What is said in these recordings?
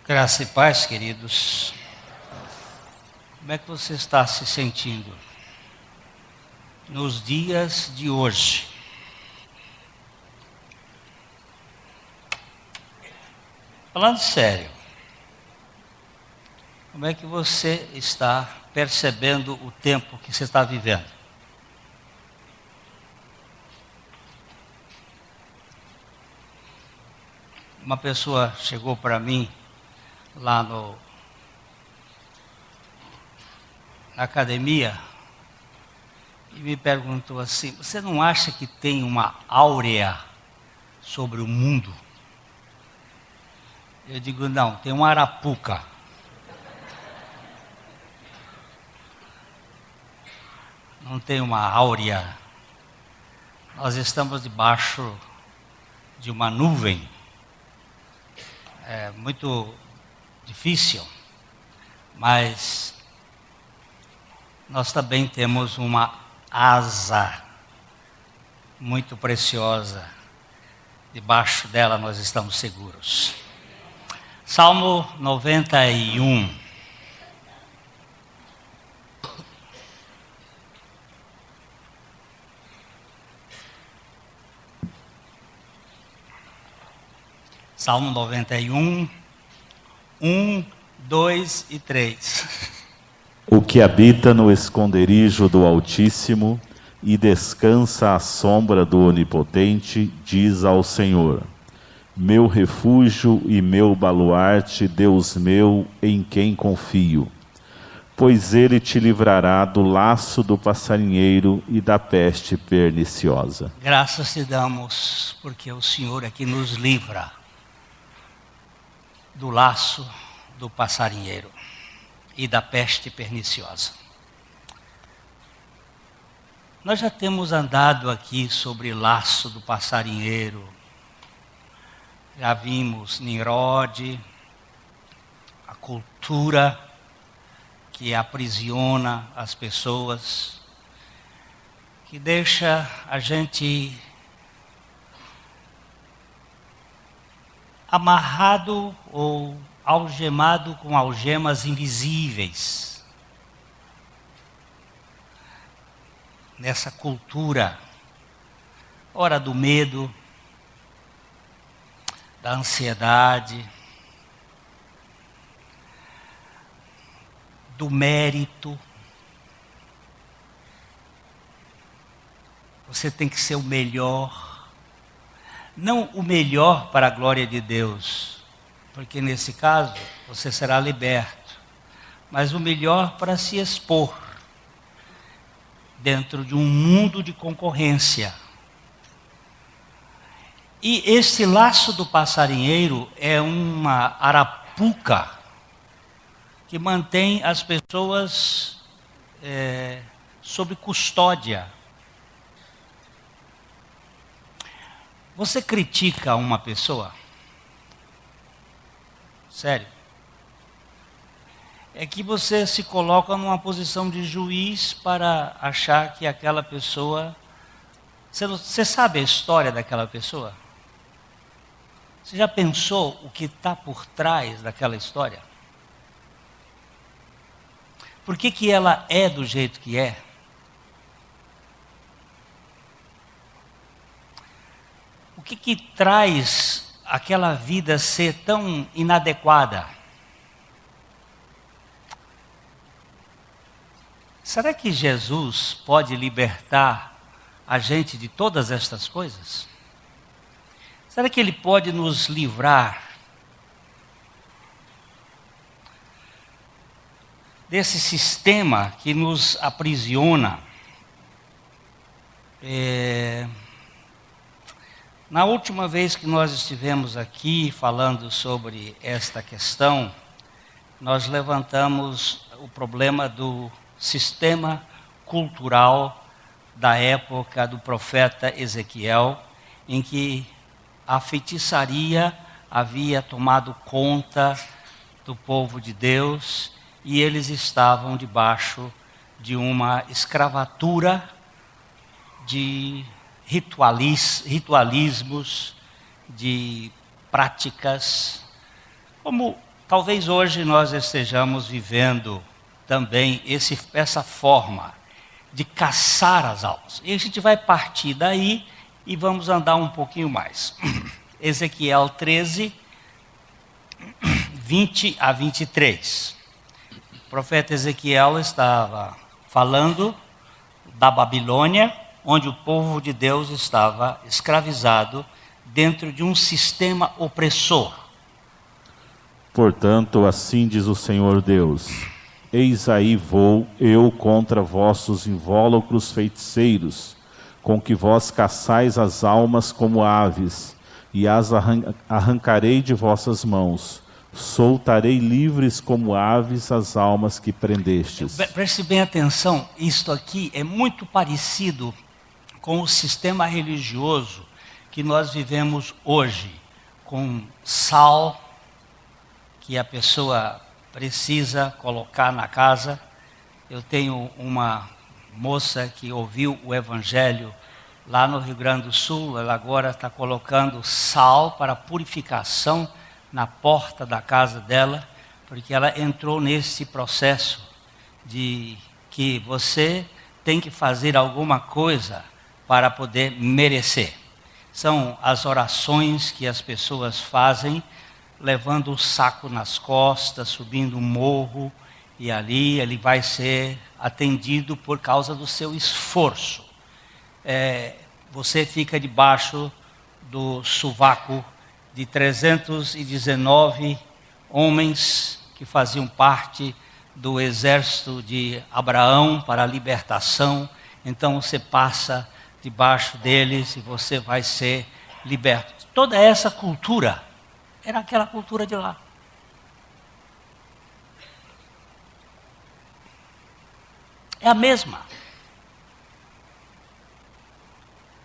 Graça e paz, queridos. Como é que você está se sentindo nos dias de hoje? Falando sério, como é que você está percebendo o tempo que você está vivendo? Uma pessoa chegou para mim lá na academia e me perguntou assim: você não acha que tem uma áurea sobre o mundo? Eu digo: não, tem uma arapuca. Não tem uma áurea. Nós estamos debaixo de uma nuvem. É muito difícil, mas nós também temos uma asa muito preciosa. Debaixo dela nós estamos seguros. Salmo 91. Salmo 91, 1, 2 e 3. O que habita no esconderijo do Altíssimo e descansa à sombra do Onipotente, diz ao Senhor: meu refúgio e meu baluarte, Deus meu, em quem confio. Pois ele te livrará do laço do passarinheiro e da peste perniciosa. Graças te damos, porque o Senhor é que nos livra do laço do passarinheiro e da peste perniciosa. Nós já temos andado aqui sobre laço do passarinheiro. Já vimos Nimrod, a cultura que aprisiona as pessoas, que deixa a gente amarrado ou algemado com algemas invisíveis. Nessa cultura, ora do medo, da ansiedade, do mérito. Você tem que ser o melhor. Não o melhor para a glória de Deus, porque nesse caso você será liberto, mas o melhor para se expor dentro de um mundo de concorrência. E esse laço do passarinheiro é uma arapuca que mantém as pessoas sob custódia. Você critica uma pessoa? Sério? É que você se coloca numa posição de juiz para achar que aquela pessoa... Você sabe a história daquela pessoa? Você já pensou o que está por trás daquela história? Por que ela é do jeito que é? O que traz aquela vida ser tão inadequada? Será que Jesus pode libertar a gente de todas estas coisas? Será que Ele pode nos livrar desse sistema que nos aprisiona? Na última vez que nós estivemos aqui falando sobre esta questão, nós levantamos o problema do sistema cultural da época do profeta Ezequiel, em que a feitiçaria havia tomado conta do povo de Deus e eles estavam debaixo de uma escravatura de ritualismos, de práticas, como Talvez hoje nós estejamos vivendo também essa forma de caçar as almas. E a gente vai partir daí e vamos andar um pouquinho mais. Ezequiel 13, 20 a 23. O profeta Ezequiel estava falando da Babilônia, onde o povo de Deus estava escravizado dentro de um sistema opressor. Portanto, assim diz o Senhor Deus: eis aí vou eu contra vossos invólucros feiticeiros, com que vós caçais as almas como aves, e as arrancarei de vossas mãos. Soltarei livres como aves as almas que prendestes. Preste bem atenção, isto aqui é muito parecido com o sistema religioso que nós vivemos hoje, com sal que a pessoa precisa colocar na casa. Eu tenho uma moça que ouviu o evangelho lá no Rio Grande do Sul, ela agora está colocando sal para purificação na porta da casa dela, porque ela entrou nesse processo de que você tem que fazer alguma coisa para poder merecer. São as orações que as pessoas fazem, levando o saco nas costas, subindo um morro, e ali ele vai ser atendido por causa do seu esforço. Você fica debaixo do sovaco de 319 homens que faziam parte do exército de Abraão para a libertação. Então você passa debaixo deles e você vai ser liberto. Toda essa cultura era aquela cultura de lá. É a mesma.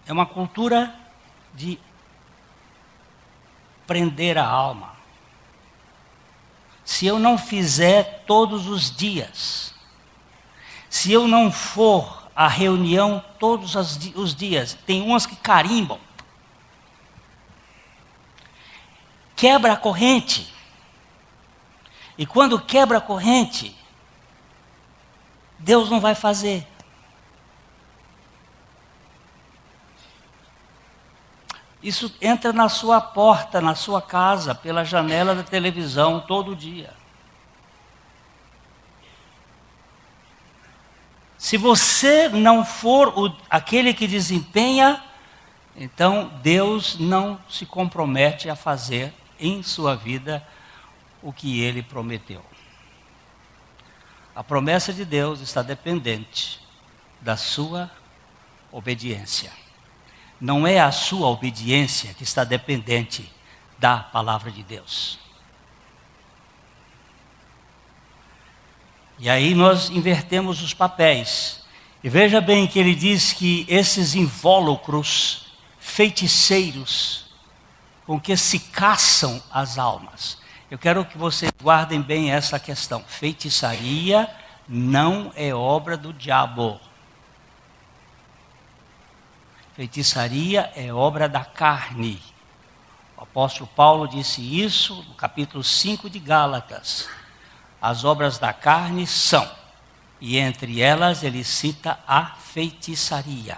É uma cultura de prender a alma. Se eu não fizer todos os dias, se eu não for à reunião todos os dias, tem umas que carimbam, quebra a corrente, e quando quebra a corrente, Deus não vai fazer. Isso entra na sua porta, na sua casa, pela janela da televisão, todo dia. Se você não for aquele que desempenha, então Deus não se compromete a fazer em sua vida o que Ele prometeu. A promessa de Deus está dependente da sua obediência. Não é a sua obediência que está dependente da palavra de Deus. E aí nós invertemos os papéis. E veja bem que ele diz que esses invólucros feiticeiros com que se caçam as almas. Eu quero que vocês guardem bem essa questão. Feitiçaria não é obra do diabo. Feitiçaria é obra da carne. O apóstolo Paulo disse isso no capítulo 5 de Gálatas. As obras da carne são, e entre elas ele cita a feitiçaria,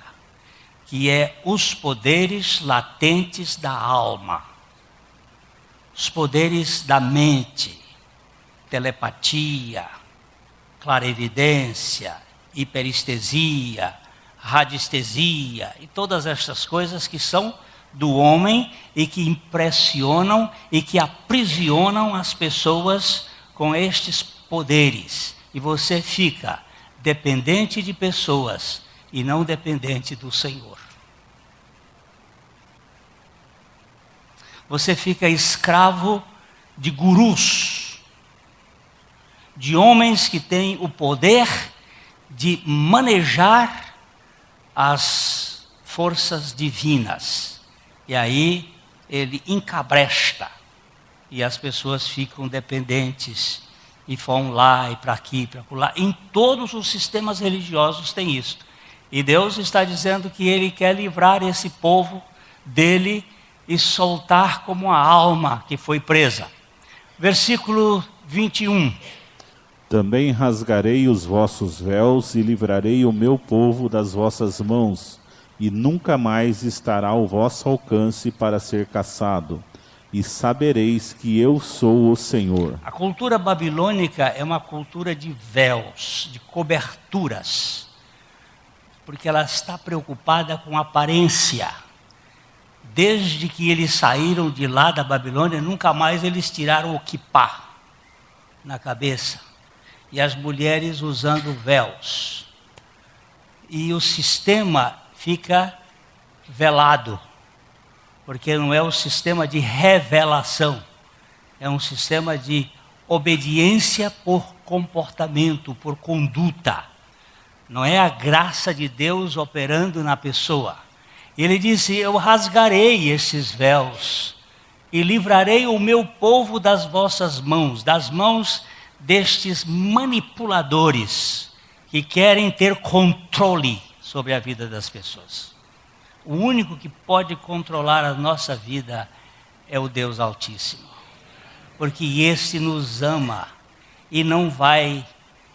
que é os poderes latentes da alma, os poderes da mente, telepatia, clarevidência, hiperestesia, radiestesia e todas estas coisas que são do homem e que impressionam e que aprisionam as pessoas com estes poderes. E você fica dependente de pessoas e não dependente do Senhor. Você fica escravo de gurus, de homens que têm o poder de manejar as forças divinas. E aí ele encabresta e as pessoas ficam dependentes e vão lá e para aqui, para lá. Em todos os sistemas religiosos tem isso. E Deus está dizendo que Ele quer livrar esse povo dele e soltar como a alma que foi presa. Versículo 21. Também rasgarei os vossos véus e livrarei o meu povo das vossas mãos, e nunca mais estará ao vosso alcance para ser caçado. E sabereis que eu sou o Senhor. A cultura babilônica é uma cultura de véus, de coberturas, porque ela está preocupada com aparência. Desde que eles saíram de lá da Babilônia, nunca mais eles tiraram o quipá na cabeça. E as mulheres usando véus. E o sistema fica velado, porque não é um sistema de revelação, é um sistema de obediência por comportamento, por conduta. Não é a graça de Deus operando na pessoa. Ele disse: eu rasgarei esses véus e livrarei o meu povo das vossas mãos, das mãos destes manipuladores que querem ter controle sobre a vida das pessoas. O único que pode controlar a nossa vida é o Deus Altíssimo, porque este nos ama e não vai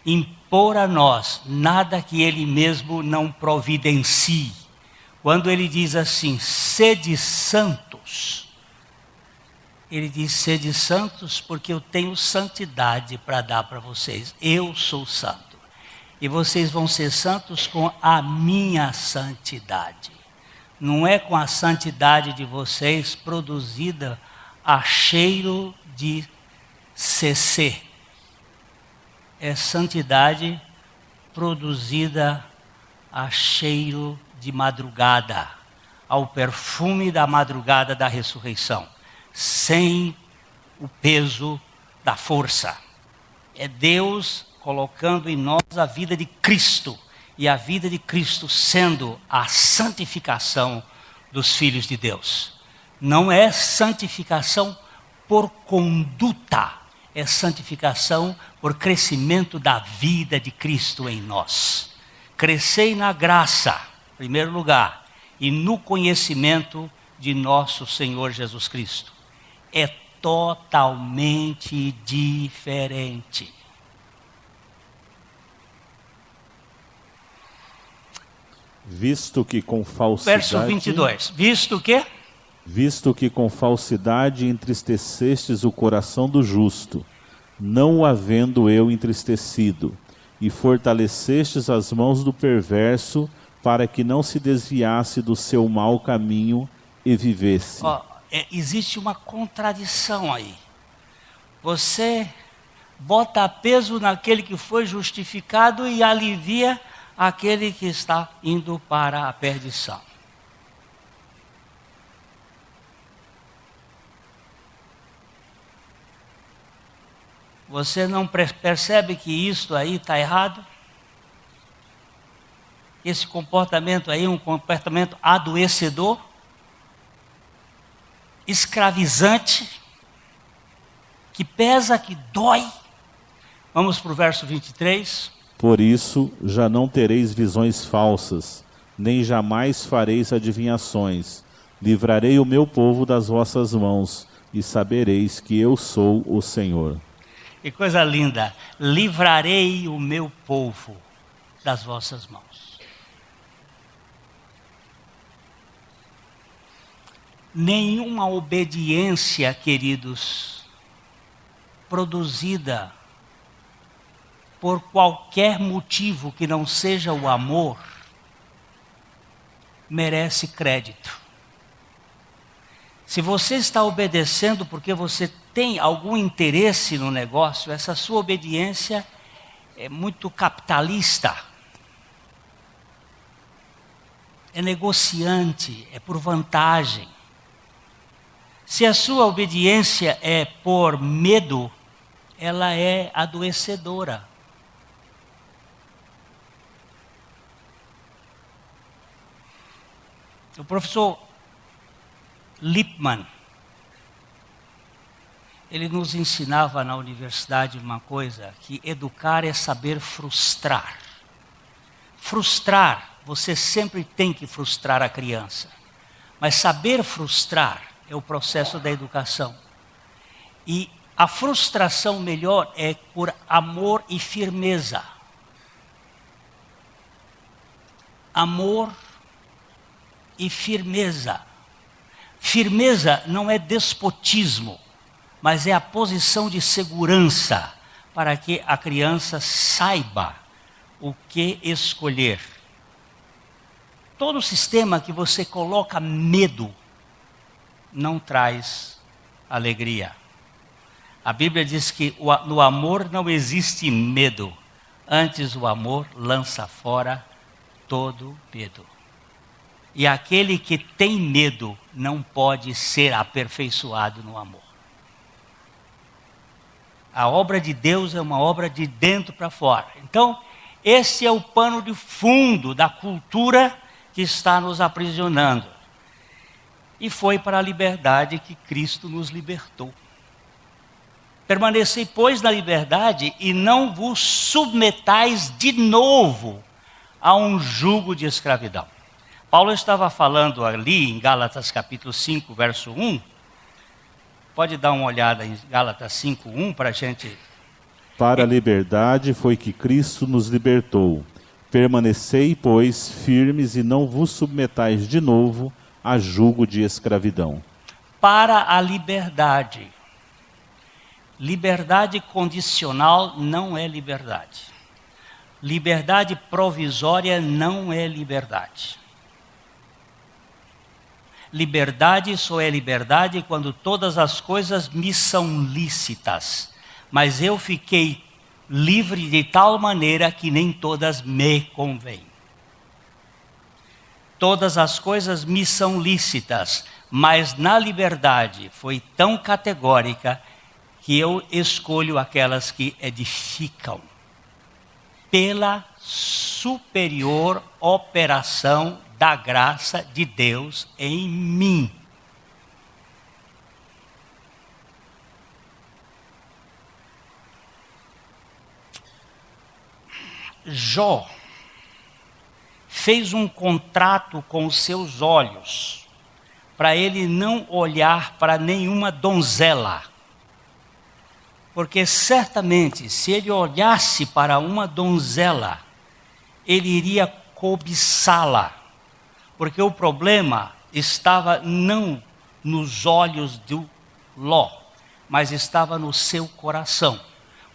impor a nós nada que Ele mesmo não providencie. Quando Ele diz assim, sede santos, Ele diz, sede santos porque eu tenho santidade para dar para vocês. Eu sou santo. E vocês vão ser santos com a minha santidade. Não é com a santidade de vocês produzida a cheiro de CC. É santidade produzida a cheiro de madrugada, ao perfume da madrugada da ressurreição. Sem o peso da força. É Deus colocando em nós a vida de Cristo, e a vida de Cristo sendo a santificação dos filhos de Deus. Não é santificação por conduta, é santificação por crescimento da vida de Cristo em nós. Crescei na graça, em primeiro lugar, e no conhecimento de nosso Senhor Jesus Cristo. É totalmente diferente. Visto que com falsidade... Verso 22. Visto o quê? Visto que com falsidade entristecestes o coração do justo, não o havendo eu entristecido, e fortalecestes as mãos do perverso, para que não se desviasse do seu mau caminho e vivesse. Existe uma contradição aí. Você bota peso naquele que foi justificado e alivia aquele que está indo para a perdição. Você não percebe que isso aí está errado? Esse comportamento aí é um comportamento adoecedor, escravizante, que pesa, que dói. Vamos para o verso 23. Por isso já não tereis visões falsas, nem jamais fareis adivinhações. Livrarei o meu povo das vossas mãos, e sabereis que eu sou o Senhor. Que coisa linda! Livrarei o meu povo das vossas mãos. Nenhuma obediência, queridos, produzida por qualquer motivo que não seja o amor, merece crédito. Se você está obedecendo porque você tem algum interesse no negócio, essa sua obediência é muito capitalista, é negociante, é por vantagem. Se a sua obediência é por medo, ela é adoecedora. O professor Lippmann, ele nos ensinava na universidade uma coisa, que educar é saber frustrar. Frustrar, você sempre tem que frustrar a criança. Mas saber frustrar é o processo da educação. E A frustração melhor é por amor e firmeza. Amor e firmeza. Firmeza não é despotismo, mas é a posição de segurança para que a criança saiba o que escolher. Todo sistema que você coloca medo não traz alegria. A Bíblia diz que no amor não existe medo, antes o amor lança fora todo medo. E aquele que tem medo não pode ser aperfeiçoado no amor. A obra de Deus é uma obra de dentro para fora. Então, esse é o pano de fundo da cultura que está nos aprisionando. E foi para a liberdade que Cristo nos libertou. Permanecei, pois, na liberdade e não vos submetais de novo a um jugo de escravidão. Paulo estava falando ali em Gálatas capítulo 5, verso 1. Pode dar uma olhada em Gálatas 5, 1 para a gente... Para a liberdade foi que Cristo nos libertou. Permanecei, pois, firmes e não vos submetais de novo a jugo de escravidão. Para a liberdade. Liberdade condicional não é liberdade. Liberdade provisória não é liberdade. Liberdade só é liberdade quando todas as coisas me são lícitas. Mas eu fiquei livre de tal maneira que nem todas me convêm. Todas as coisas me são lícitas, mas na liberdade foi tão categórica que eu escolho aquelas que edificam pela superior operação da graça de Deus em mim. Jó fez um contrato com os seus olhos para ele não olhar para nenhuma donzela. Porque certamente, se ele olhasse para uma donzela, ele iria cobiçá-la. Porque o problema estava não nos olhos do Ló, mas estava no seu coração.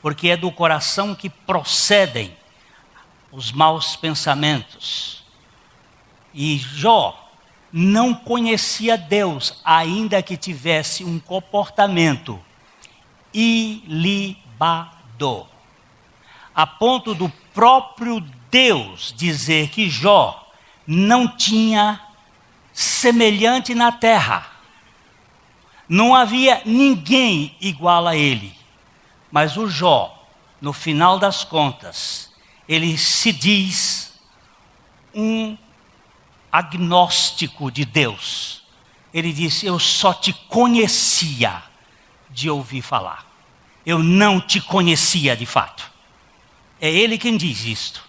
Porque é do coração que procedem os maus pensamentos. E Jó não conhecia Deus, ainda que tivesse um comportamento ilibado, a ponto do próprio Deus dizer que Jó não tinha semelhante na terra. Não havia ninguém igual a ele. Mas o Jó, no final das contas, ele se diz um agnóstico de Deus. Ele disse: eu só te conhecia de ouvir falar. Eu não te conhecia de fato. É ele quem diz isto.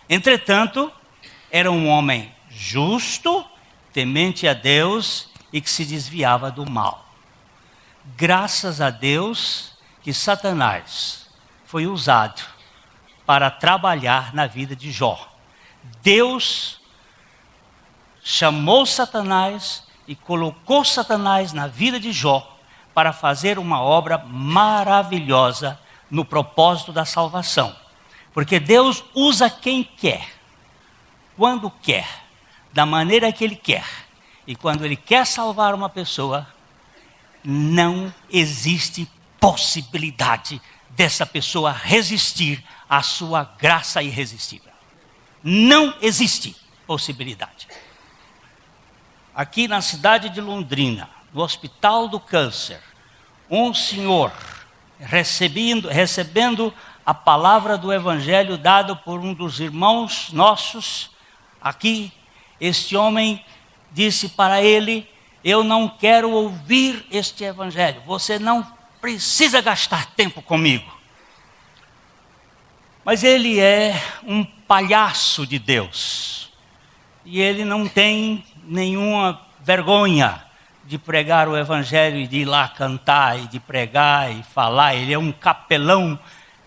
Entretanto, era um homem justo, temente a Deus e que se desviava do mal. Graças a Deus que Satanás foi usado para trabalhar na vida de Jó. Deus chamou Satanás e colocou Satanás na vida de Jó para fazer uma obra maravilhosa no propósito da salvação. Porque Deus usa quem quer, quando quer, da maneira que Ele quer. E quando Ele quer salvar uma pessoa, não existe possibilidade dessa pessoa resistir à sua graça irresistível. Não existe possibilidade. Aqui na cidade de Londrina, no Hospital do Câncer, um senhor recebendo a palavra do Evangelho dado por um dos irmãos nossos, aqui, este homem disse para ele: eu não quero ouvir este Evangelho, você não precisa gastar tempo comigo. Mas ele é um palhaço de Deus, e ele não tem nenhuma vergonha de pregar o evangelho e de ir lá cantar e de pregar e falar. Ele é um capelão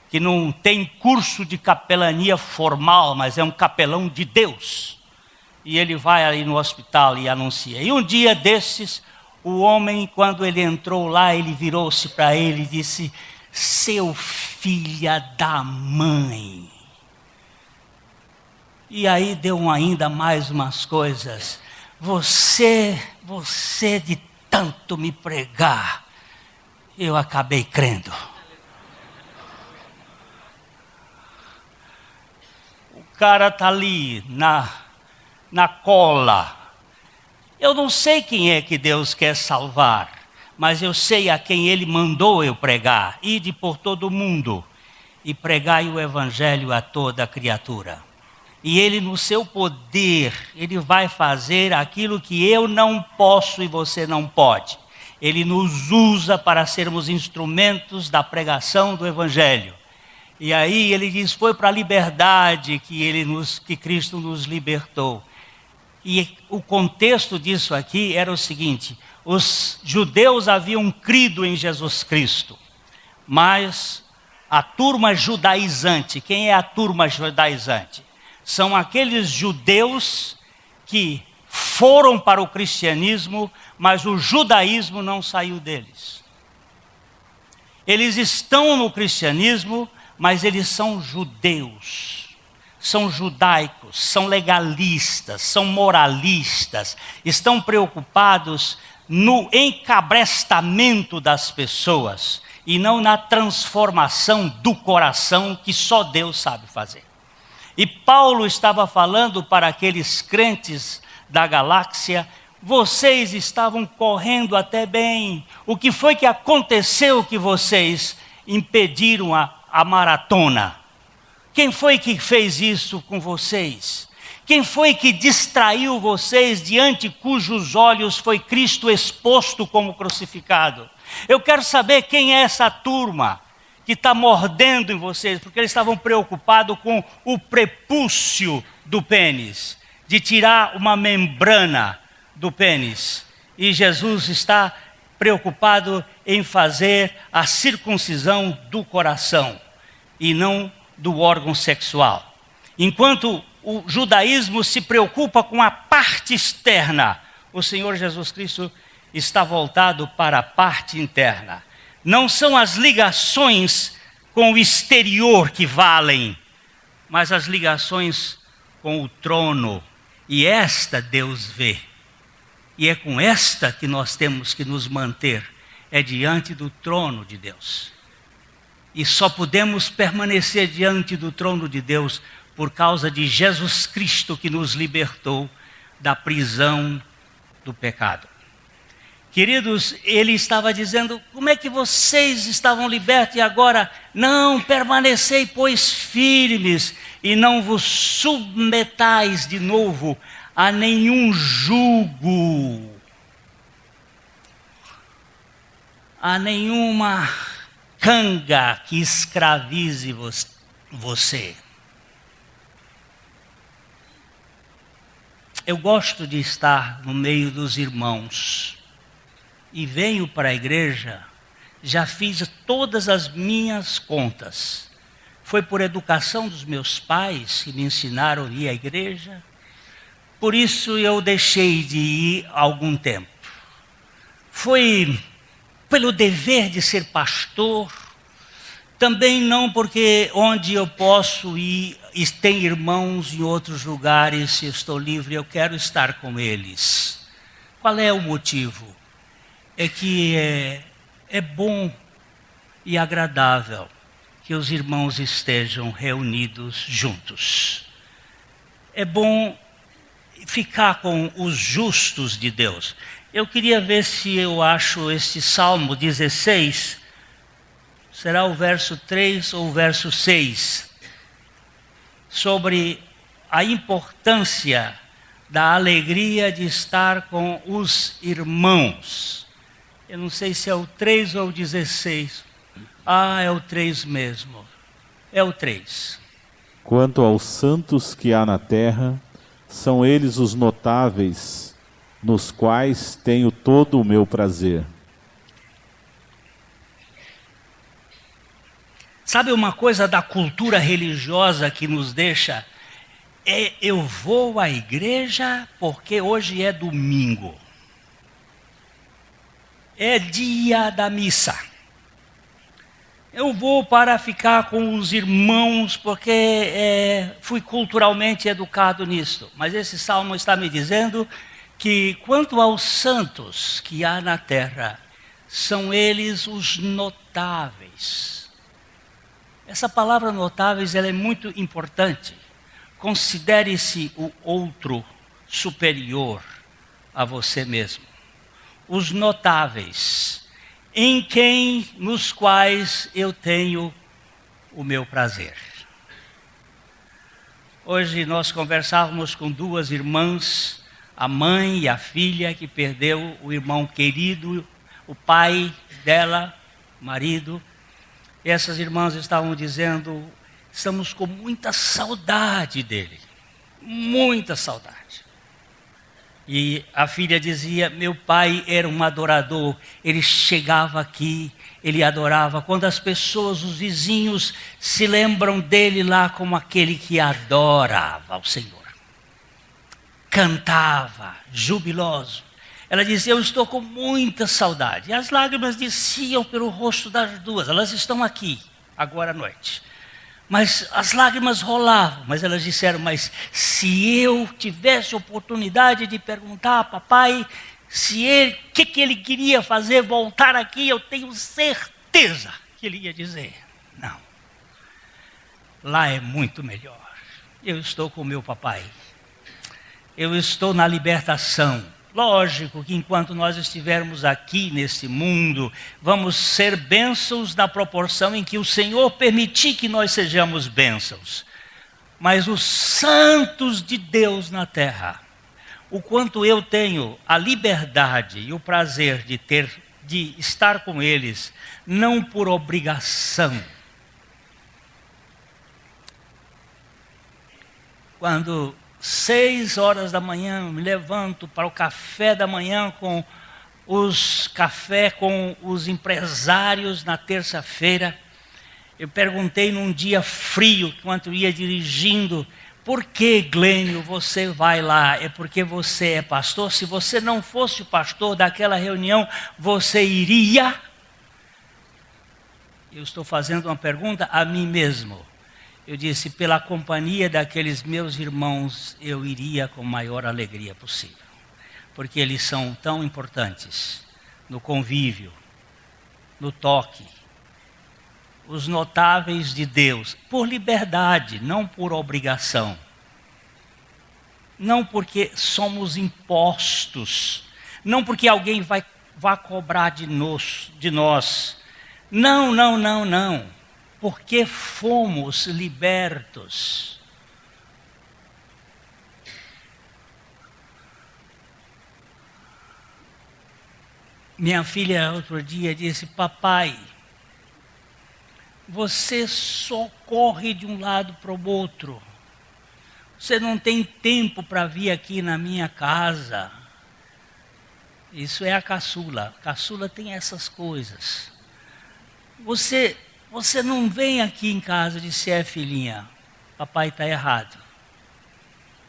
que não tem curso de capelania formal, mas é um capelão de Deus. E ele vai ali no hospital e anuncia. E um dia desses, o homem, quando ele entrou lá, ele virou-se para ele e disse: seu filha da mãe. E aí deu ainda mais umas coisas. Você de tanto me pregar, eu acabei crendo. O cara está ali na cola. Eu não sei quem é que Deus quer salvar, mas eu sei a quem Ele mandou eu pregar. Ide por todo o mundo e pregai o evangelho a toda criatura. E Ele, no seu poder, Ele vai fazer aquilo que eu não posso e você não pode. Ele nos usa para sermos instrumentos da pregação do evangelho. E aí ele diz: foi para a liberdade que Cristo nos libertou. E o contexto disso aqui era o seguinte: os judeus haviam crido em Jesus Cristo, mas a turma judaizante, quem é a turma judaizante? São aqueles judeus que foram para o cristianismo, mas o judaísmo não saiu deles. Eles estão no cristianismo, mas eles são judeus, são judaicos, são legalistas, são moralistas, estão preocupados no encabrestamento das pessoas e não na transformação do coração que só Deus sabe fazer. E Paulo estava falando para aqueles crentes da galáxia: vocês estavam correndo até bem. O que foi que aconteceu que vocês impediram a maratona? Quem foi que fez isso com vocês? Quem foi que distraiu vocês diante cujos olhos foi Cristo exposto como crucificado? Eu quero saber quem é essa turma que está mordendo em vocês, porque eles estavam preocupados com o prepúcio do pênis, de tirar uma membrana do pênis. E Jesus está preocupado em fazer a circuncisão do coração e não do órgão sexual. Enquanto o judaísmo se preocupa com a parte externa, o Senhor Jesus Cristo está voltado para a parte interna. Não são as ligações com o exterior que valem, mas as ligações com o trono. E esta Deus vê. E é com esta que nós temos que nos manter, é diante do trono de Deus. E só podemos permanecer diante do trono de Deus por causa de Jesus Cristo, que nos libertou da prisão do pecado. Queridos, ele estava dizendo: como é que vocês estavam libertos e agora não permanecei, pois firmes, e não vos submetais de novo a nenhum jugo, a nenhuma canga que escravize você. Eu gosto de estar no meio dos irmãos e venho para a igreja, já fiz todas as minhas contas. Foi por educação dos meus pais que me ensinaram a ir à igreja. Por isso eu deixei de ir há algum tempo. Foi pelo dever de ser pastor, também não porque onde eu posso ir e tem irmãos em outros lugares, se eu estou livre, eu quero estar com eles. Qual é o motivo? É que é bom e agradável que os irmãos estejam reunidos juntos. É bom ficar com os justos de Deus. Eu queria ver se eu acho este Salmo 16, será o verso 3 ou o verso 6, sobre a importância da alegria de estar com os irmãos. Eu não sei se é o 3 ou o 16. Ah, é o 3 mesmo. É o 3. Quanto aos santos que há na terra, são eles os notáveis, nos quais tenho todo o meu prazer. Sabe uma coisa da cultura religiosa que nos deixa? Eu vou à igreja porque hoje é domingo. É dia da missa. Eu vou para ficar com os irmãos porque fui culturalmente educado nisto. Mas esse salmo está me dizendo que quanto aos santos que há na terra, são eles os notáveis. Essa palavra notáveis ela é muito importante. Considere-se o outro superior a você mesmo. Os notáveis, nos quais eu tenho o meu prazer. Hoje nós conversávamos com duas irmãs, a mãe e a filha que perdeu o irmão querido, o pai dela, o marido. E essas irmãs estavam dizendo, estamos com muita saudade dele, muita saudade. E a filha dizia, meu pai era um adorador, ele chegava aqui, ele adorava. Quando as pessoas, os vizinhos, se lembram dele lá como aquele que adorava ao Senhor. Cantava, jubiloso. Ela dizia, eu estou com muita saudade. E as lágrimas desciam pelo rosto das duas. Elas estão aqui, agora à noite. Mas as lágrimas rolavam. Mas elas disseram, mas se eu tivesse oportunidade de perguntar a papai o que ele queria fazer, voltar aqui, eu tenho certeza que ele ia dizer, não. Lá é muito melhor. Eu estou com o meu papai. Eu estou na libertação. Lógico que enquanto nós estivermos aqui nesse mundo, vamos ser bênçãos na proporção em que o Senhor permitir que nós sejamos bênçãos. Mas os santos de Deus na terra, o quanto eu tenho a liberdade e o prazer de estar com eles, não por obrigação. Quando 6 horas da manhã, me levanto para o café da manhã com os empresários na terça-feira. Eu perguntei num dia frio, enquanto ia dirigindo, por que, Glênio, você vai lá? É porque você é pastor? Se você não fosse o pastor daquela reunião, você iria? Eu estou fazendo uma pergunta a mim mesmo. Eu disse, pela companhia daqueles meus irmãos, eu iria com a maior alegria possível. Porque eles são tão importantes no convívio, no toque. Os notáveis de Deus, por liberdade, não por obrigação. Não porque somos impostos. Não porque alguém vai cobrar de nós. Não, não, não, não. Porque fomos libertos. Minha filha outro dia disse, papai, você só corre de um lado para o outro. Você não tem tempo para vir aqui na minha casa. Isso é a caçula. A caçula tem essas coisas. Você não vem aqui em casa e disse, filhinha, papai está errado.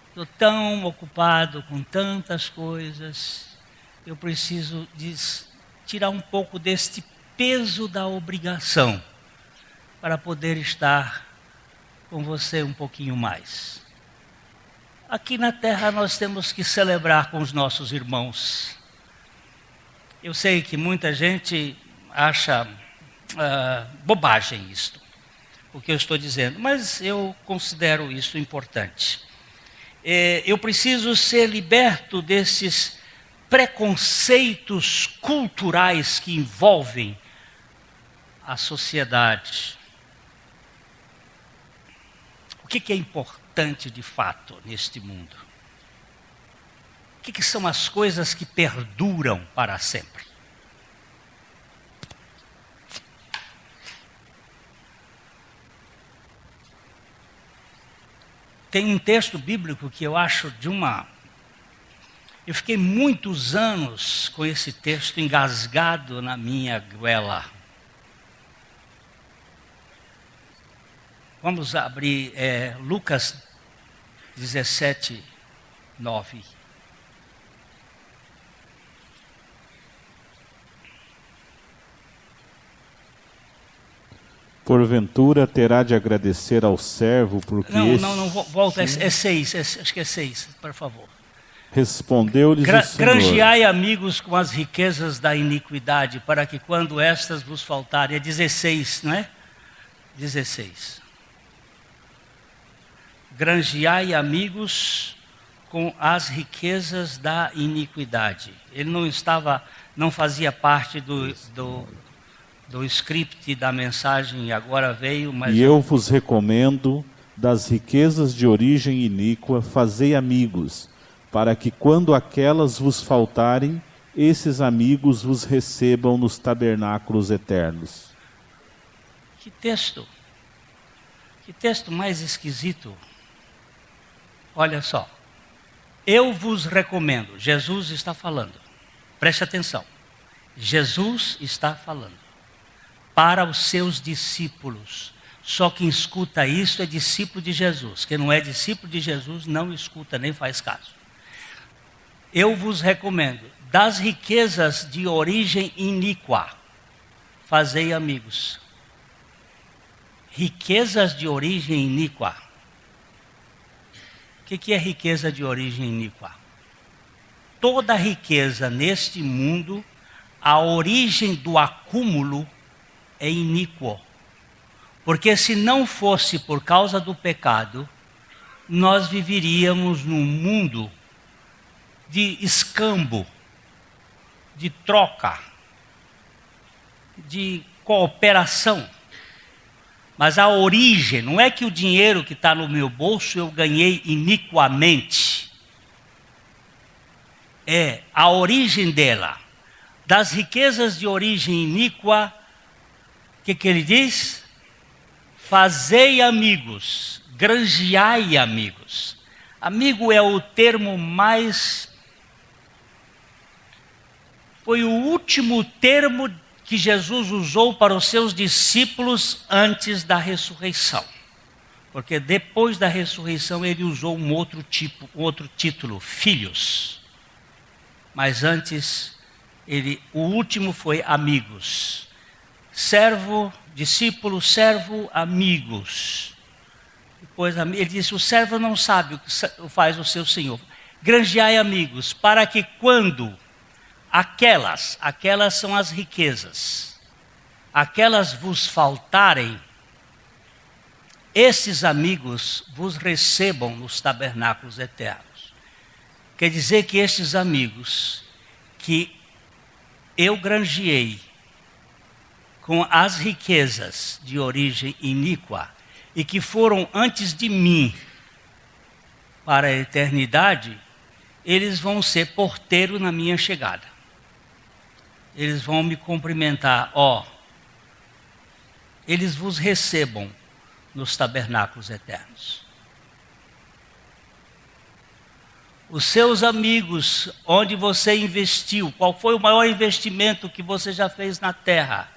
Estou tão ocupado com tantas coisas, eu preciso tirar um pouco deste peso da obrigação para poder estar com você um pouquinho mais. Aqui na terra nós temos que celebrar com os nossos irmãos. Eu sei que muita gente acha bobagem isto, o que eu estou dizendo, mas eu considero isso importante. Eu preciso ser liberto desses preconceitos culturais que envolvem a sociedade. O que é importante de fato neste mundo? O que são as coisas que perduram para sempre? Tem um texto bíblico que eu acho de uma Eu fiquei muitos anos com esse texto engasgado na minha goela. Vamos abrir Lucas 17, 9. Porventura terá de agradecer ao servo porque Não, volta, é 6, acho que é 6, por favor. Respondeu-lhes o Senhor: Granjeai amigos com as riquezas da iniquidade, para que quando estas vos faltarem, é 16, não é? 16. Granjeai amigos com as riquezas da iniquidade. Ele não fazia parte do script da mensagem e agora veio, mas... E eu vos recomendo, das riquezas de origem iníqua, fazei amigos, para que quando aquelas vos faltarem, esses amigos vos recebam nos tabernáculos eternos. Que texto! Que texto mais esquisito! Olha só. Eu vos recomendo, Jesus está falando. Preste atenção. Jesus está falando para os seus discípulos. Só quem escuta isso é discípulo de Jesus. Quem não é discípulo de Jesus não escuta, nem faz caso. Eu vos recomendo, das riquezas de origem iníqua, fazei amigos. Riquezas de origem iníqua. O que é riqueza de origem iníqua? Toda riqueza neste mundo, a origem do acúmulo é iníquo. Porque se não fosse por causa do pecado, nós viveríamos num mundo de escambo, de troca, de cooperação. Mas a origem, não é que o dinheiro que está no meu bolso eu ganhei iniquamente. É a origem dela. Das riquezas de origem iníqua, o que ele diz? Fazei amigos, granjeai amigos. Amigo é o termo mais... Foi o último termo que Jesus usou para os seus discípulos antes da ressurreição. Porque depois da ressurreição ele usou um outro título, filhos. Mas antes, o último foi amigos. Servo, discípulo, servo, amigos. Depois ele disse, o servo não sabe o que faz o seu senhor. Granjeai amigos, para que quando... Aquelas são as riquezas. Aquelas vos faltarem, esses amigos vos recebam nos tabernáculos eternos. Quer dizer que estes amigos que eu granjeei com as riquezas de origem iníqua e que foram antes de mim para a eternidade, eles vão ser porteiro na minha chegada. Eles vão me cumprimentar, eles vos recebam nos tabernáculos eternos. Os seus amigos, onde você investiu, qual foi o maior investimento que você já fez na terra?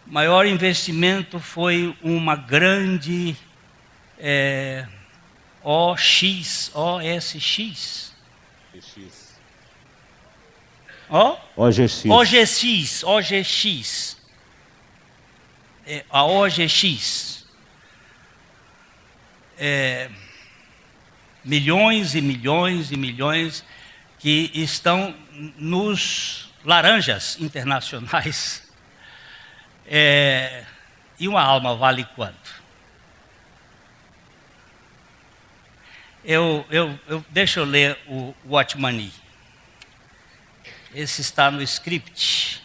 O maior investimento foi uma grande OSX. OGX. A OGX. Milhões e milhões e milhões que estão nos laranjas internacionais. E uma alma vale quanto? Deixa eu ler o Watchman. Esse está no script.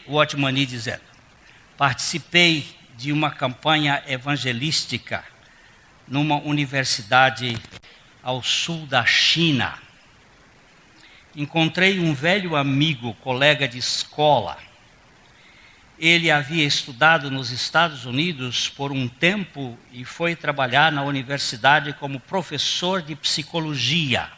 O Watchman dizendo, participei de uma campanha evangelística numa universidade ao sul da China. Encontrei um velho amigo, colega de escola. ele havia estudado nos Estados Unidos por um tempo e foi trabalhar na universidade como professor de psicologia.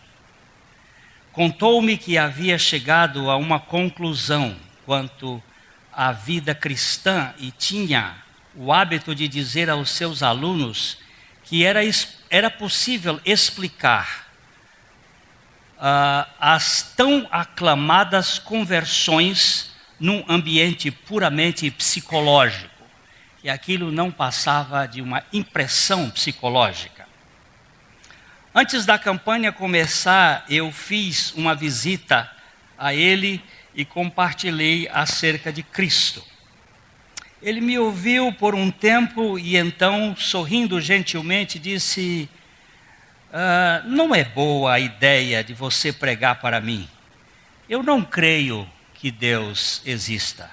Contou-me que havia chegado a uma conclusão quanto à vida cristã e tinha o hábito de dizer aos seus alunos que era possível explicar as tão aclamadas conversões num ambiente puramente psicológico, que aquilo não passava de uma impressão psicológica. Antes da campanha começar, eu fiz uma visita a ele e compartilhei acerca de Cristo. Ele me ouviu por um tempo e então, sorrindo gentilmente, disse: não é boa a ideia de você pregar para mim. Eu não creio que Deus exista.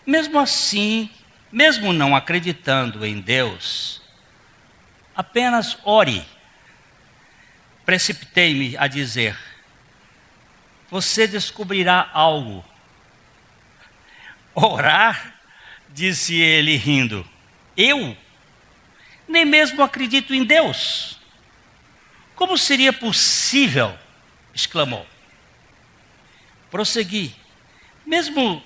Mesmo assim, mesmo não acreditando em Deus, apenas ore. Precipitei-me a dizer: você descobrirá algo. Orar? Disse ele rindo. Eu? Nem mesmo acredito em Deus. Como seria possível? Exclamou. Prossegui. Mesmo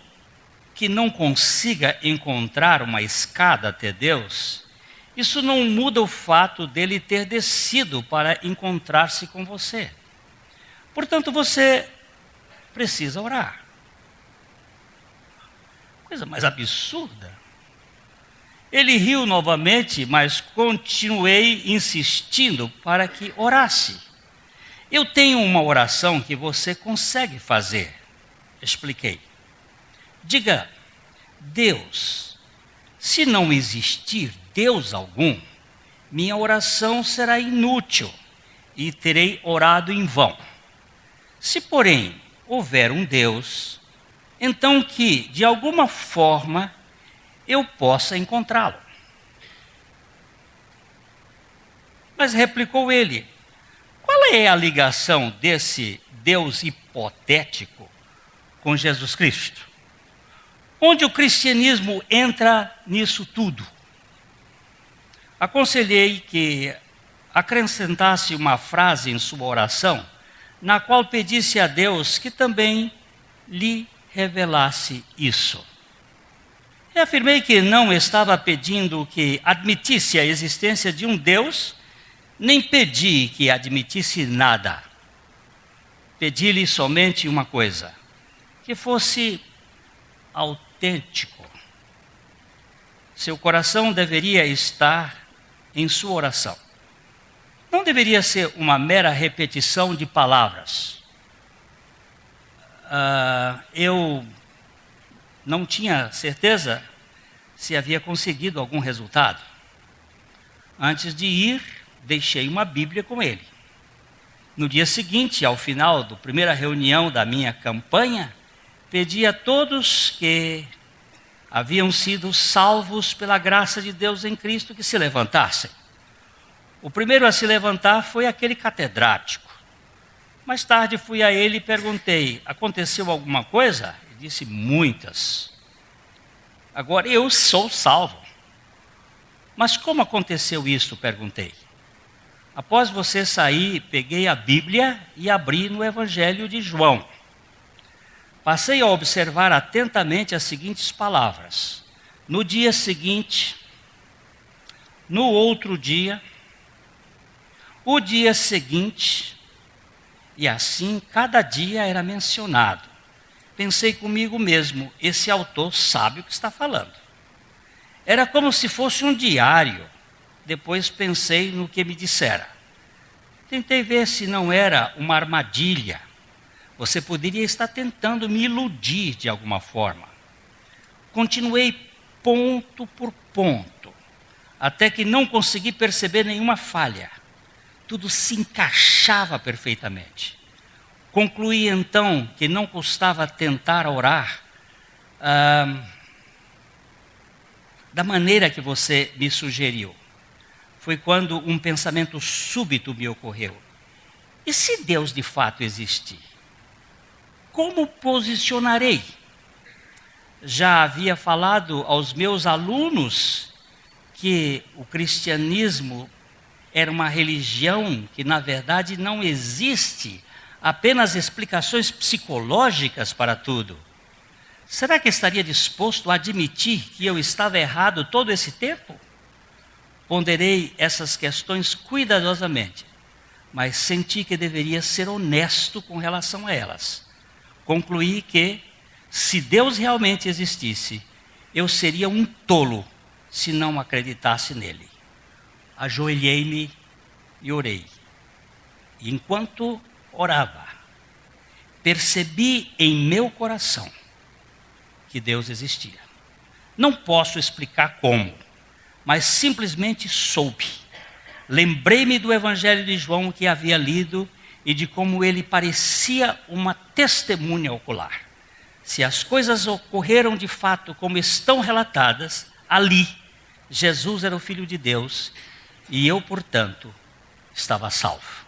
que não consiga encontrar uma escada até Deus, isso não muda o fato dele ter descido para encontrar-se com você. Portanto, você precisa orar. Coisa mais absurda. Ele riu novamente, mas continuei insistindo para que orasse. Eu tenho uma oração que você consegue fazer, expliquei. Diga: Deus, se não existir Deus algum, minha oração será inútil e terei orado em vão. Se, porém, houver um Deus, então que, de alguma forma, eu possa encontrá-lo. Mas replicou ele: qual é a ligação desse Deus hipotético com Jesus Cristo? Onde o cristianismo entra nisso tudo? Aconselhei que acrescentasse uma frase em sua oração, na qual pedisse a Deus que também lhe revelasse isso. Eu afirmei que não estava pedindo que admitisse a existência de um Deus, nem pedi que admitisse nada. Pedi-lhe somente uma coisa: que fosse autêntico. Seu coração deveria estar em sua oração. Não deveria ser uma mera repetição de palavras. Eu não tinha certeza se havia conseguido algum resultado. Antes de ir, deixei uma Bíblia com ele. No dia seguinte, ao final da primeira reunião da minha campanha, pedi a todos que haviam sido salvos pela graça de Deus em Cristo que se levantassem. O primeiro a se levantar foi aquele catedrático. Mais tarde fui a ele e perguntei: aconteceu alguma coisa? Ele disse: muitas. Agora eu sou salvo. Mas como aconteceu isso? Perguntei. Após você sair, peguei a Bíblia e abri no Evangelho de João. Passei a observar atentamente as seguintes palavras: no dia seguinte, no outro dia, o dia seguinte, e assim cada dia era mencionado. Pensei comigo mesmo: esse autor sabe o que está falando. Era como se fosse um diário. Depois pensei no que me dissera. Tentei ver se não era uma armadilha. Você poderia estar tentando me iludir de alguma forma. Continuei ponto por ponto, até que não consegui perceber nenhuma falha. Tudo se encaixava perfeitamente. Concluí então que não custava tentar orar da maneira que você me sugeriu. Foi quando um pensamento súbito me ocorreu: e se Deus de fato existir? Como posicionarei? já havia falado aos meus alunos que o cristianismo era uma religião que, na verdade, não existe, apenas explicações psicológicas para tudo. Será que estaria disposto a admitir que eu estava errado todo esse tempo? Ponderei essas questões cuidadosamente, mas senti que deveria ser honesto com relação a elas. Concluí que, se Deus realmente existisse, eu seria um tolo se não acreditasse nele. Ajoelhei-me e orei. E enquanto orava, percebi em meu coração que Deus existia. Não posso explicar como, mas simplesmente soube. Lembrei-me do Evangelho de João que havia lido e de como ele parecia uma testemunha ocular. Se as coisas ocorreram de fato como estão relatadas, ali, Jesus era o Filho de Deus e eu, portanto, estava salvo.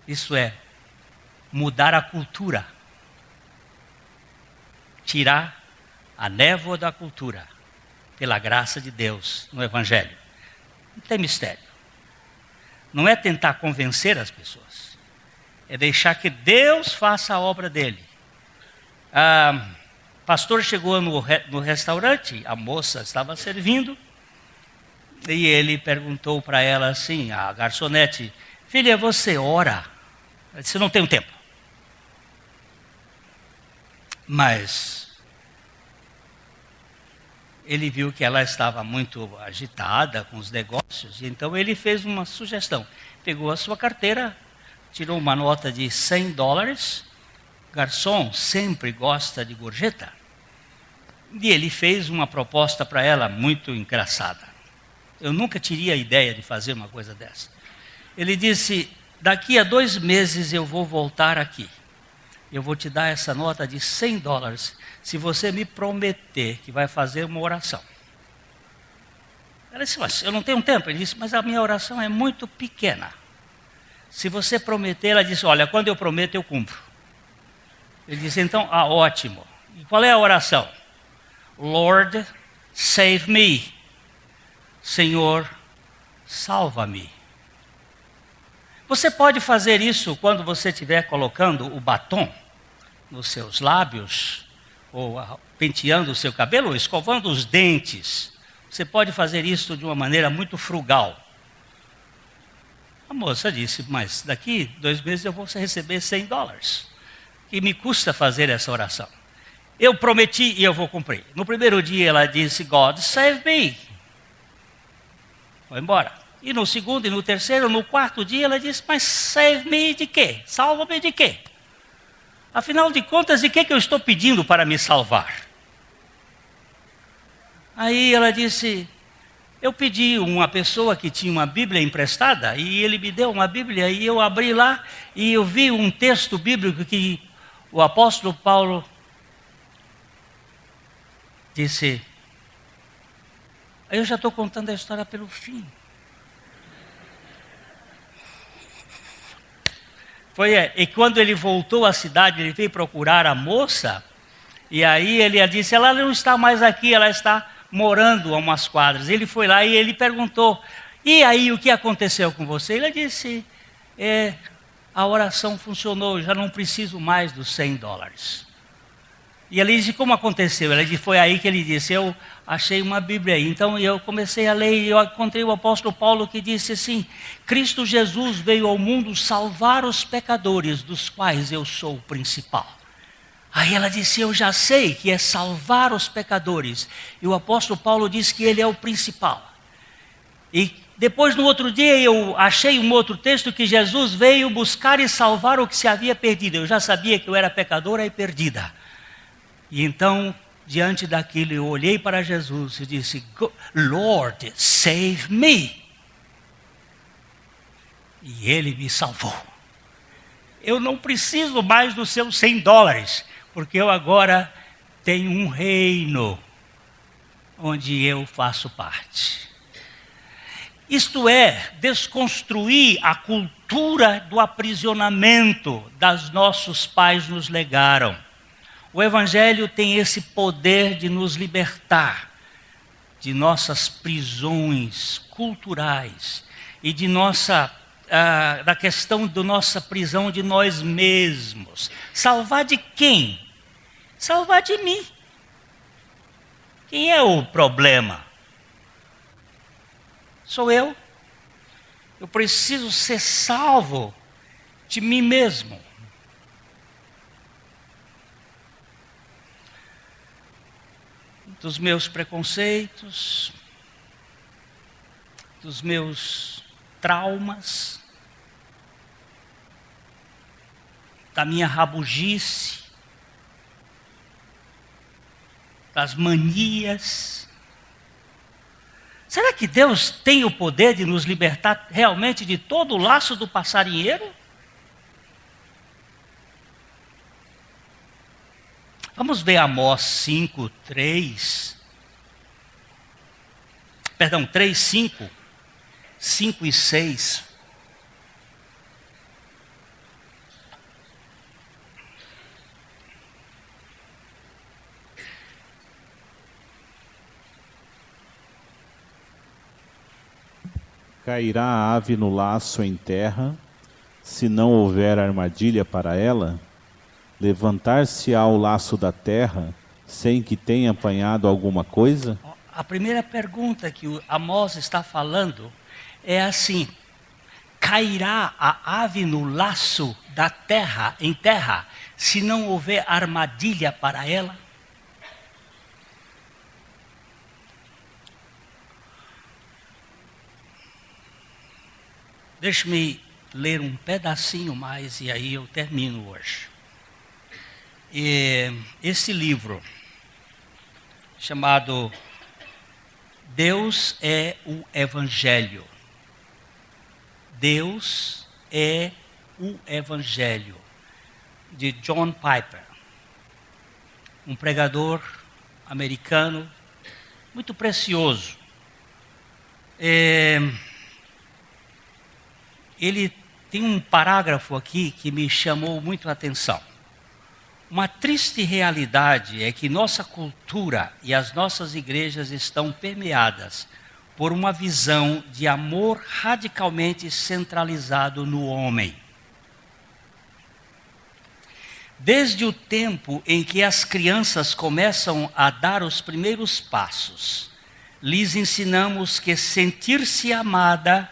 Isso é, mudar a cultura. Tirar a névoa da cultura, pela graça de Deus no Evangelho. Não tem mistério. Não é tentar convencer as pessoas. É deixar que Deus faça a obra dele. Pastor chegou no restaurante, a moça estava servindo, e ele perguntou para ela assim, a garçonete: filha, você ora? Ela disse: não tenho tempo. Mas ele viu que ela estava muito agitada com os negócios, então ele fez uma sugestão. Pegou a sua carteira, tirou uma nota de $100. Garçom sempre gosta de gorjeta. E ele fez uma proposta para ela muito engraçada. Eu nunca teria a ideia de fazer uma coisa dessa. Ele disse: daqui a 2 meses eu vou voltar aqui. Eu vou te dar essa nota de $100 se você me prometer que vai fazer uma oração. Ela disse: mas eu não tenho tempo. Ele disse: mas a minha oração é muito pequena. Se você prometer, ela disse: olha, quando eu prometo eu cumpro. Ele disse: então, ótimo. E qual é a oração? Lord, save me. Senhor, salva-me. Você pode fazer isso quando você estiver colocando o batom nos seus lábios, ou penteando o seu cabelo, ou escovando os dentes. Você pode fazer isso de uma maneira muito frugal. A moça disse: mas daqui 2 meses eu vou receber $100. E me custa fazer essa oração. Eu prometi e eu vou cumprir. No primeiro dia ela disse: God save me. Foi embora. E no segundo, e no terceiro, no quarto dia ela disse: mas save me de quê? Salva-me de quê? Afinal de contas, de que eu estou pedindo para me salvar? Aí ela disse: eu pedi uma pessoa que tinha uma Bíblia emprestada, e ele me deu uma Bíblia, e eu abri lá, e eu vi um texto bíblico que o apóstolo Paulo disse. Eu já estou contando a história pelo fim. E quando ele voltou à cidade, ele veio procurar a moça, e aí ele disse: ela não está mais aqui, ela está morando a umas quadras. Ele foi lá e ele perguntou: e aí, o que aconteceu com você? Ele disse: a oração funcionou, já não preciso mais dos $100. E ele disse: como aconteceu? Ele disse: foi aí que ele disse: eu achei uma Bíblia aí. Então eu comecei a ler e eu encontrei o apóstolo Paulo que disse assim: Cristo Jesus veio ao mundo salvar os pecadores, dos quais eu sou o principal. Aí ela disse: eu já sei que é salvar os pecadores. E o apóstolo Paulo disse que ele é o principal. E depois, no outro dia, eu achei um outro texto que Jesus veio buscar e salvar o que se havia perdido. Eu já sabia que eu era pecadora e perdida. E então, diante daquilo, eu olhei para Jesus e disse: Lord, save me. E ele me salvou. Eu não preciso mais dos seus $100, porque eu agora tenho um reino onde eu faço parte. Isto é, desconstruir a cultura do aprisionamento das nossos pais nos legaram. O Evangelho tem esse poder de nos libertar de nossas prisões culturais e de da questão da nossa prisão de nós mesmos. Salvar de quem? Salvar de mim. Quem é o problema? Sou eu. Eu preciso ser salvo de mim mesmo. Dos meus preconceitos, dos meus traumas, da minha rabugice, das manias. Será que Deus tem o poder de nos libertar realmente de todo o laço do passarinheiro? Vamos ver Amós 5, 3. Perdão, 3, 5. 5 e 6. Cairá a ave no laço em terra, se não houver armadilha para ela? Levantar-se-á o laço da terra, sem que tenha apanhado alguma coisa? A primeira pergunta que o Amós está falando é assim: cairá a ave no laço da terra, em terra, se não houver armadilha para ela? Deixe-me ler um pedacinho mais e aí eu termino hoje. Esse livro, chamado Deus é o Evangelho. Deus é o Evangelho, de John Piper, um pregador americano muito precioso. Ele tem um parágrafo aqui que me chamou muito a atenção. Uma triste realidade é que nossa cultura e as nossas igrejas estão permeadas por uma visão de amor radicalmente centralizado no homem. Desde o tempo em que as crianças começam a dar os primeiros passos, lhes ensinamos que sentir-se amada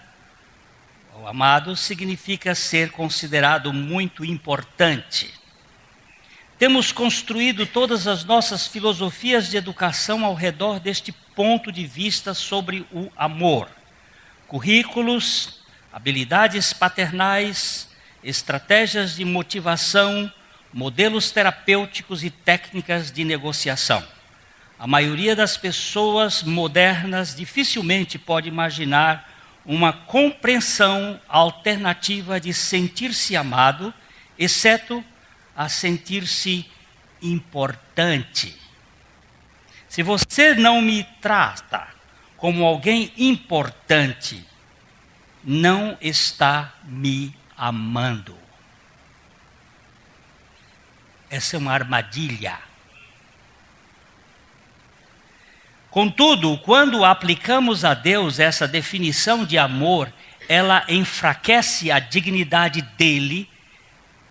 ou amado significa ser considerado muito importante. Temos construído todas as nossas filosofias de educação ao redor deste ponto de vista sobre o amor. Currículos, habilidades paternais, estratégias de motivação, modelos terapêuticos e técnicas de negociação. A maioria das pessoas modernas dificilmente pode imaginar uma compreensão alternativa de sentir-se amado, exceto a sentir-se importante. Se você não me trata como alguém importante, não está me amando. Essa é uma armadilha. Contudo, quando aplicamos a Deus essa definição de amor, ela enfraquece a dignidade dele,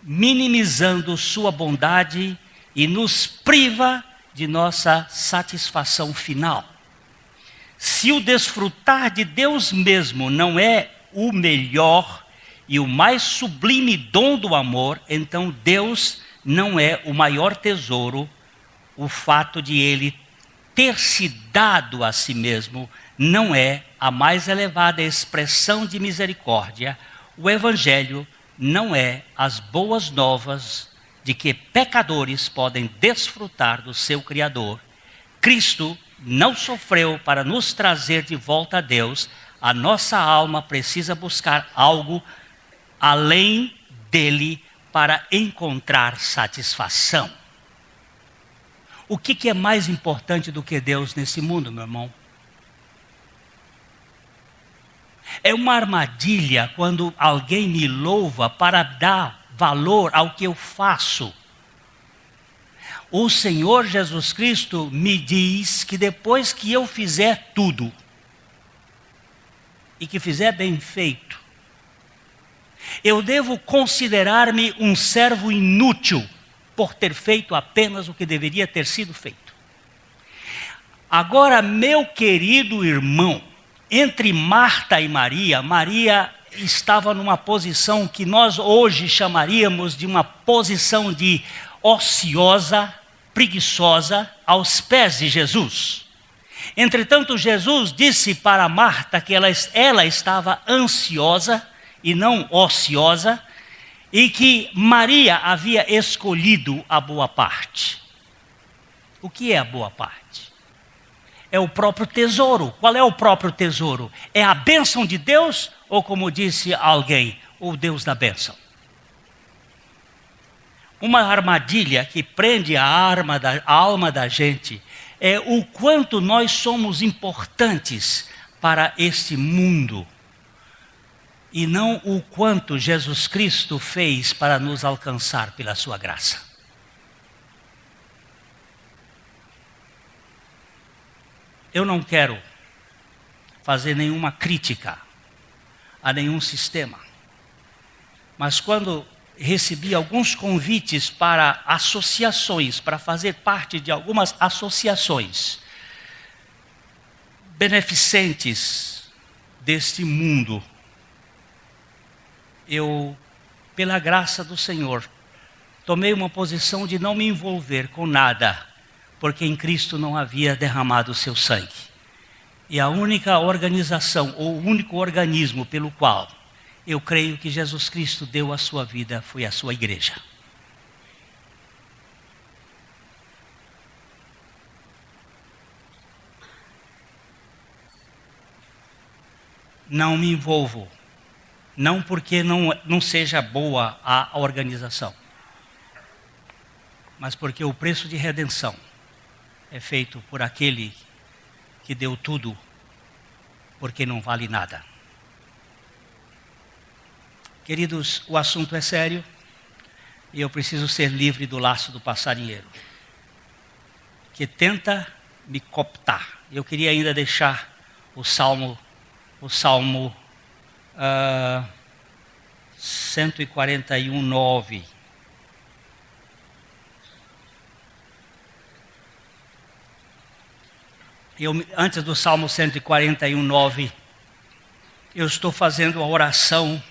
minimizando sua bondade e nos priva de nossa satisfação final. Se o desfrutar de Deus mesmo não é o melhor e o mais sublime dom do amor, então Deus não é o maior tesouro. O fato de ele ter se dado a si mesmo não é a mais elevada expressão de misericórdia. O Evangelho não é as boas novas de que pecadores podem desfrutar do seu Criador. Cristo não sofreu para nos trazer de volta a Deus. A nossa alma precisa buscar algo além dele para encontrar satisfação. O que é mais importante do que Deus nesse mundo, meu irmão? É uma armadilha quando alguém me louva para dar valor ao que eu faço. O Senhor Jesus Cristo me diz que depois que eu fizer tudo, e que fizer bem feito, eu devo considerar-me um servo inútil por ter feito apenas o que deveria ter sido feito. Agora, meu querido irmão, entre Marta e Maria, Maria estava numa posição que nós hoje chamaríamos de uma posição de ociosa, preguiçosa, aos pés de Jesus. Entretanto, Jesus disse para Marta que ela estava ansiosa e não ociosa, e que Maria havia escolhido a boa parte. O que é a boa parte? É o próprio tesouro. Qual é o próprio tesouro? É a bênção de Deus, ou como disse alguém, o Deus da bênção? Uma armadilha que prende a alma da gente é o quanto nós somos importantes para este mundo e não o quanto Jesus Cristo fez para nos alcançar pela sua graça. Eu não quero fazer nenhuma crítica a nenhum sistema, mas quando recebi alguns convites para associações, para fazer parte de algumas associações beneficentes deste mundo, eu, pela graça do Senhor, tomei uma posição de não me envolver com nada, porque em Cristo não havia derramado o seu sangue. E a única organização, ou o único organismo pelo qual eu creio que Jesus Cristo deu a sua vida foi a sua igreja. Não me envolvo, não porque não seja boa a organização, mas porque o preço de redenção é feito por aquele que deu tudo, porque não vale nada. Queridos, o assunto é sério e eu preciso ser livre do laço do passarinheiro, que tenta me cooptar. Eu queria ainda deixar o Salmo 141:9. Antes do Salmo 141:9, eu estou fazendo a oração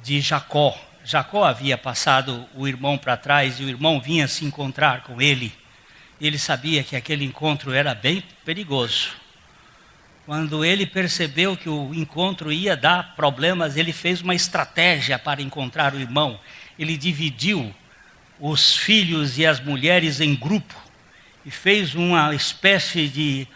de Jacó. Jacó havia passado o irmão para trás e o irmão vinha se encontrar com ele. Ele sabia que aquele encontro era bem perigoso. Quando ele percebeu que o encontro ia dar problemas, ele fez uma estratégia para encontrar o irmão. Ele dividiu os filhos e as mulheres em grupo e fez uma espécie de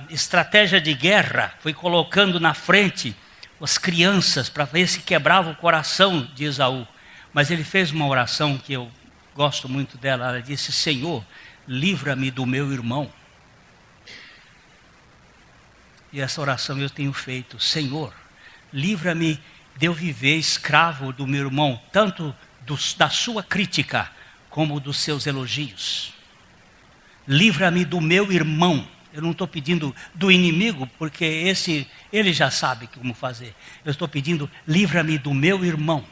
estratégia de guerra. Foi colocando na frente as crianças para ver se quebrava o coração de Esaú. Mas ele fez uma oração que eu gosto muito dela. Ela disse: Senhor, livra-me do meu irmão. E essa oração eu tenho feito: Senhor, livra-me de eu viver escravo do meu irmão, tanto da sua crítica como dos seus elogios. Livra-me do meu irmão. Eu não estou pedindo do inimigo, porque ele já sabe como fazer. Eu estou pedindo: livra-me do meu irmão.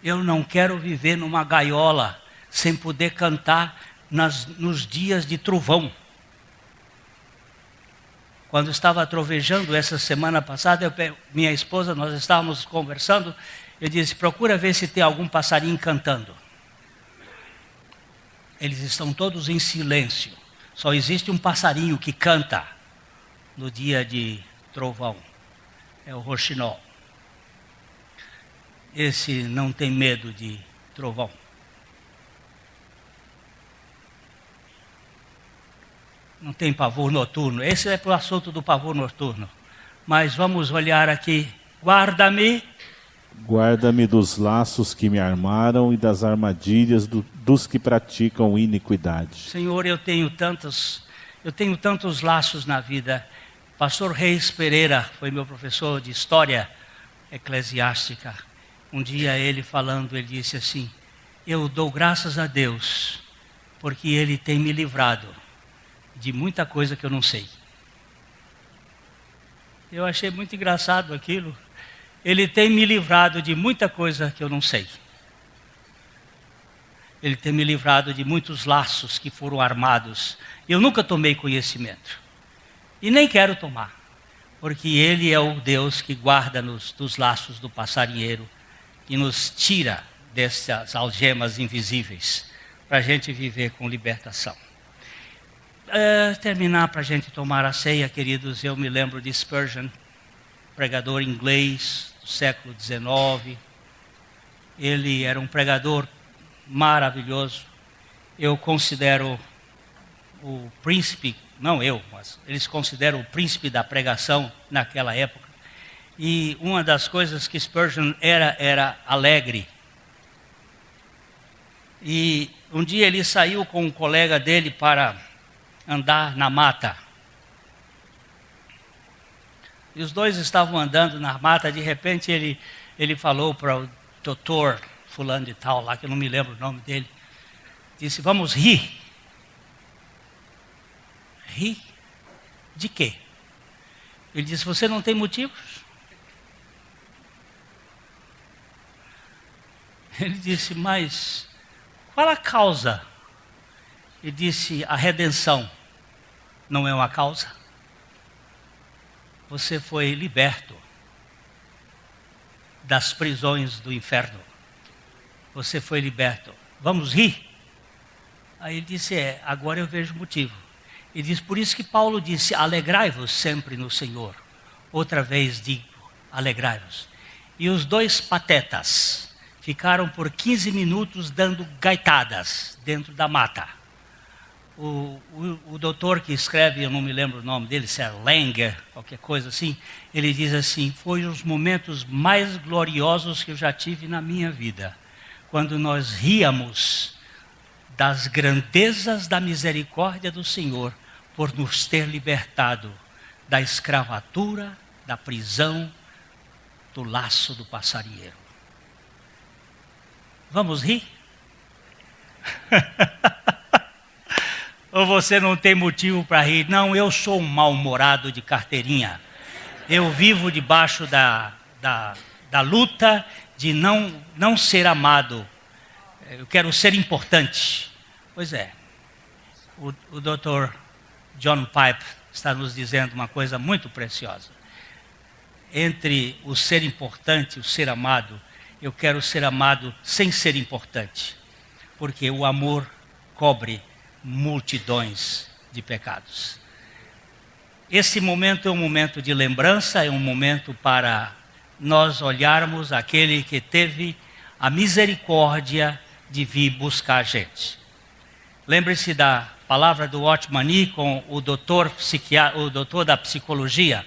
Eu não quero viver numa gaiola sem poder cantar nos dias de trovão. Quando estava trovejando essa semana passada, minha esposa, nós estávamos conversando, eu disse: procura ver se tem algum passarinho cantando. Eles estão todos em silêncio. Só existe um passarinho que canta no dia de trovão. É o roxinol. Esse não tem medo de trovão. Não tem pavor noturno. Esse é para o assunto do pavor noturno. Mas vamos olhar aqui. Guarda-me dos laços que me armaram e das armadilhas dos que praticam iniquidade. Senhor, eu tenho tantos laços na vida. Pastor Reis Pereira foi meu professor de história eclesiástica. Um dia ele falando, ele disse assim: eu dou graças a Deus, porque Ele tem me livrado de muita coisa que eu não sei. Eu achei muito engraçado aquilo. Ele tem me livrado de muita coisa que eu não sei. Ele tem me livrado de muitos laços que foram armados. Eu nunca tomei conhecimento. E nem quero tomar. Porque Ele é o Deus que guarda-nos dos laços do passarinheiro. E nos tira dessas algemas invisíveis. Para a gente viver com libertação. Terminar para a gente tomar a ceia, queridos. Eu me lembro de Spurgeon, pregador inglês do século XIX. Ele era um pregador maravilhoso. Eu considero o príncipe, não eu, mas eles consideram o príncipe da pregação naquela época. E uma das coisas que Spurgeon era alegre. E um dia ele saiu com um colega dele para andar na mata. E os dois estavam andando na mata, de repente ele falou para o doutor fulano de tal lá, que eu não me lembro o nome dele, disse: vamos rir. Rir? De quê? Ele disse: você não tem motivos? Ele disse: mas qual a causa? Ele disse: a redenção não é uma causa. Você foi liberto das prisões do inferno. Você foi liberto. Vamos rir? Aí ele disse: agora eu vejo motivo. Ele diz: por isso que Paulo disse: alegrai-vos sempre no Senhor. Outra vez digo: alegrai-vos. E os dois patetas ficaram por 15 minutos dando gaitadas dentro da mata. O doutor que escreve, eu não me lembro o nome dele, se é Langer, qualquer coisa assim, ele diz assim: foi os momentos mais gloriosos que eu já tive na minha vida, quando nós ríamos das grandezas da misericórdia do Senhor por nos ter libertado da escravatura, da prisão, do laço do passarinheiro. Vamos rir? Ou você não tem motivo para rir? Não, eu sou um mal-humorado de carteirinha. Eu vivo debaixo da luta de não ser amado. Eu quero ser importante. Pois é, o Dr. John Pipe está nos dizendo uma coisa muito preciosa. Entre o ser importante e o ser amado, eu quero ser amado sem ser importante. Porque o amor cobre multidões de pecados. Esse momento é um momento de lembrança, é um momento para nós olharmos aquele que teve a misericórdia de vir buscar a gente. Lembre-se da palavra do Watchman Nee com o doutor da psicologia.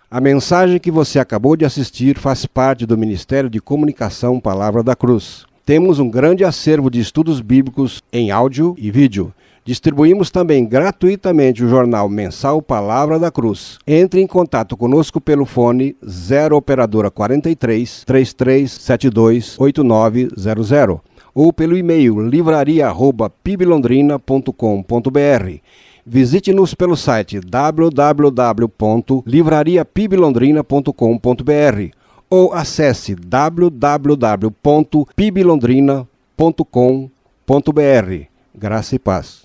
A mensagem que você acabou de assistir faz parte do Ministério de Comunicação Palavra da Cruz. Temos um grande acervo de estudos bíblicos em áudio e vídeo. Distribuímos também gratuitamente o jornal mensal Palavra da Cruz. Entre em contato conosco pelo fone 0 operadora 43 3372 8900 ou pelo e-mail livraria@piblondrina.com.br. Visite-nos pelo site www.livrariapiblondrina.com.br ou acesse www.piblondrina.com.br. Graça e paz.